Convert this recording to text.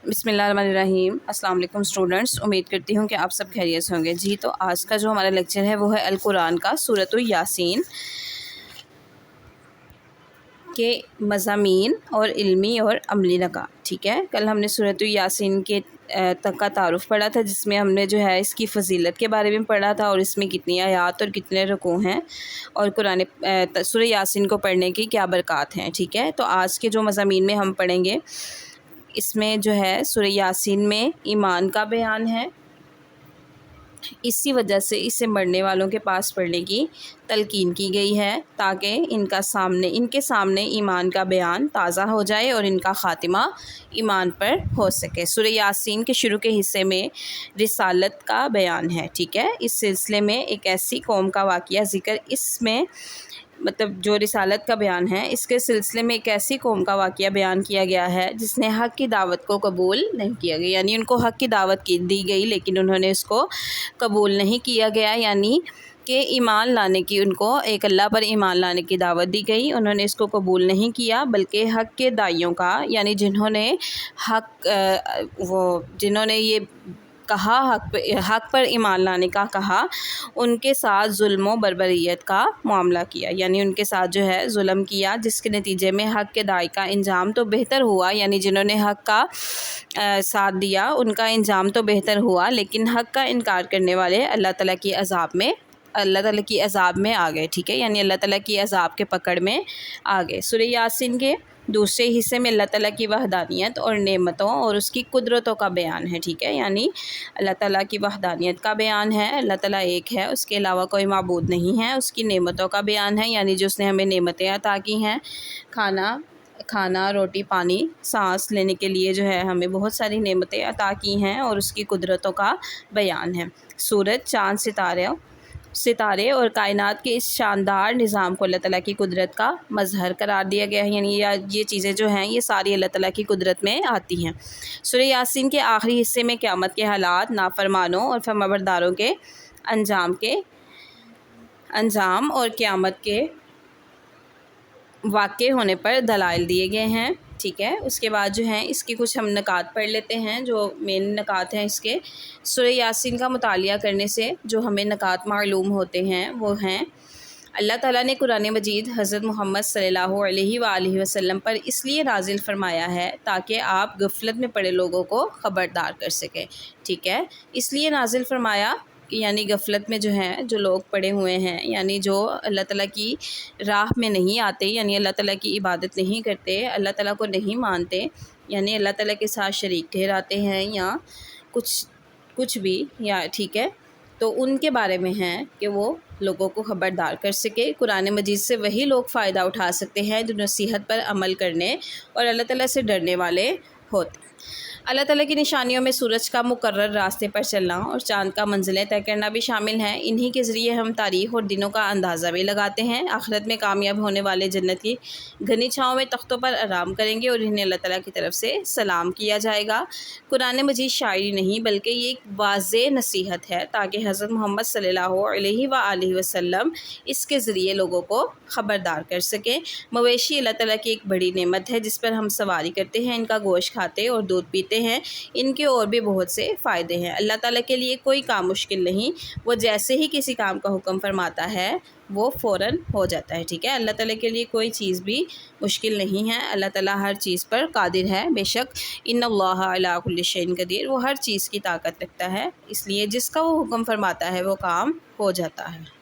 بسم اللہ الرحمن الرحیم۔ السلام علیکم اسٹوڈنٹس، امید کرتی ہوں کہ آپ سب خیریت سے ہوں گے۔ جی تو آج کا جو ہمارا لیکچر ہے وہ ہے القرآن کا سورۃ یاسین کے مضامین اور علمی اور عملی نکات۔ ٹھیک ہے، کل ہم نے سورۃ یاسین کے تک کا تعارف پڑھا تھا، جس میں ہم نے جو ہے اس کی فضیلت کے بارے میں پڑھا تھا اور اس میں کتنی آیات اور کتنے رکوع ہیں اور سورۃ یاسین کو پڑھنے کی کیا برکات ہیں۔ ٹھیک ہے، تو آج کے جو مضامین میں ہم پڑھیں گے اس میں جو ہے سورۃ یاسین میں ایمان کا بیان ہے، اسی وجہ سے اسے مرنے والوں کے پاس پڑھنے کی تلقین کی گئی ہے تاکہ ان کے سامنے ایمان کا بیان تازہ ہو جائے اور ان کا خاتمہ ایمان پر ہو سکے۔ سورۃ یاسین کے شروع کے حصے میں رسالت کا بیان ہے۔ ٹھیک ہے، اس سلسلے میں ایک ایسی قوم کا واقعہ ذکر جو رسالت کا بیان ہے، اس کے سلسلے میں ایک ایسی قوم کا واقعہ بیان کیا گیا ہے جس نے حق کی دعوت کو قبول نہیں کیا گیا، یعنی ان کو حق کی دعوت دی گئی لیکن انہوں نے اس کو قبول نہیں کیا گیا، یعنی کہ ایمان لانے کی ان کو ایک اللہ پر ایمان لانے کی دعوت دی گئی، انہوں نے اس کو قبول نہیں کیا بلکہ حق کے داعیوں کا، یعنی جنہوں نے یہ کہا حق پر ایمان لانے کا کہا، ان کے ساتھ ظلم و بربریت کا معاملہ کیا، یعنی ان کے ساتھ جو ہے ظلم کیا، جس کے نتیجے میں حق کے داعی کا انجام تو بہتر ہوا، یعنی جنہوں نے حق کا ساتھ دیا ان کا انجام تو بہتر ہوا، لیکن حق کا انکار کرنے والے اللہ تعالیٰ کی عذاب میں آ گئے۔ ٹھیک ہے، یعنی اللہ تعالیٰ کی عذاب کے پکڑ میں آ گئے۔ سورۃ یاسین کے دوسرے حصے میں اللہ تعالیٰ کی وحدانیت اور نعمتوں اور اس کی قدرتوں کا بیان ہے۔ ٹھیک ہے، یعنی اللہ تعالیٰ کی وحدانیت کا بیان ہے، اللہ تعالیٰ ایک ہے، اس کے علاوہ کوئی معبود نہیں ہے، اس کی نعمتوں کا بیان ہے، یعنی جو اس نے ہمیں نعمتیں عطا کی ہیں، کھانا روٹی پانی سانس لینے کے لیے جو ہے ہمیں بہت ساری نعمتیں عطا کی ہیں، اور اس کی قدرتوں کا بیان ہے۔ سورج، چاند، ستارے اور کائنات کے اس شاندار نظام کو اللہ تعالیٰ کی قدرت کا مظہر قرار دیا گیا ہے، یعنی یہ چیزیں جو ہیں یہ ساری اللہ تعالیٰ کی قدرت میں آتی ہیں۔ سورۃ یاسین کے آخری حصے میں قیامت کے حالات، نافرمانوں اور فرمانبرداروں کے انجام اور قیامت کے واقع ہونے پر دلائل دیے گئے ہیں۔ ٹھیک ہے، اس کے بعد جو ہیں اس کی کچھ ہم نکات پڑھ لیتے ہیں، جو مین نکات ہیں اس کے۔ سورۃ یاسین کا مطالعہ کرنے سے جو ہمیں نکات معلوم ہوتے ہیں وہ ہیں: اللہ تعالیٰ نے قرآن مجید حضرت محمد صلی اللہ علیہ وآلہ وسلم پر اس لیے نازل فرمایا ہے تاکہ آپ غفلت میں پڑے لوگوں کو خبردار کر سکیں۔ ٹھیک ہے، اس لیے نازل فرمایا کہ یعنی غفلت میں جو لوگ پڑے ہوئے ہیں، یعنی جو اللہ تعالیٰ کی راہ میں نہیں آتے، یعنی اللہ تعالیٰ کی عبادت نہیں کرتے، اللہ تعالیٰ کو نہیں مانتے، یعنی اللہ تعالیٰ کے ساتھ شریک ٹھہراتے ہیں یا کچھ بھی، یا ٹھیک ہے، تو ان کے بارے میں ہے کہ وہ لوگوں کو خبردار کر سکے۔ قرآن مجید سے وہی لوگ فائدہ اٹھا سکتے ہیں جو نصیحت پر عمل کرنے اور اللہ تعالیٰ سے ڈرنے والے ہوتے ہیں۔ اللہ تعالیٰ کی نشانیوں میں سورج کا مقرر راستے پر چلنا اور چاند کا منزلیں طے کرنا بھی شامل ہیں، انہی کے ذریعے ہم تاریخ اور دنوں کا اندازہ بھی لگاتے ہیں۔ آخرت میں کامیاب ہونے والے جنت کی گھنی چھاؤں میں تختوں پر آرام کریں گے اور انہیں اللہ تعالیٰ کی طرف سے سلام کیا جائے گا۔ قرآن مجید شاعری نہیں بلکہ یہ ایک واضح نصیحت ہے تاکہ حضرت محمد صلی اللہ علیہ وآلہ وسلم اس کے ذریعے لوگوں کو خبردار کر سکیں۔ مویشی اللہ تعالیٰ کی ایک بڑی نعمت ہے جس پر ہم سواری کرتے ہیں، ان کا گوشت کھاتے اور دودھ پیتے ہیں، ان کے اور بھی بہت سے فائدے ہیں۔ اللہ تعالیٰ کے لیے کوئی کام مشکل نہیں، وہ جیسے ہی کسی کام کا حکم فرماتا ہے وہ فوراً ہو جاتا ہے۔ ٹھیک ہے، اللہ تعالیٰ کے لیے کوئی چیز بھی مشکل نہیں ہے، اللہ تعالیٰ ہر چیز پر قادر ہے، بے شک ان اللہ علی کل شیء قدیر، وہ ہر چیز کی طاقت رکھتا ہے، اس لیے جس کا وہ حکم فرماتا ہے وہ کام ہو جاتا ہے۔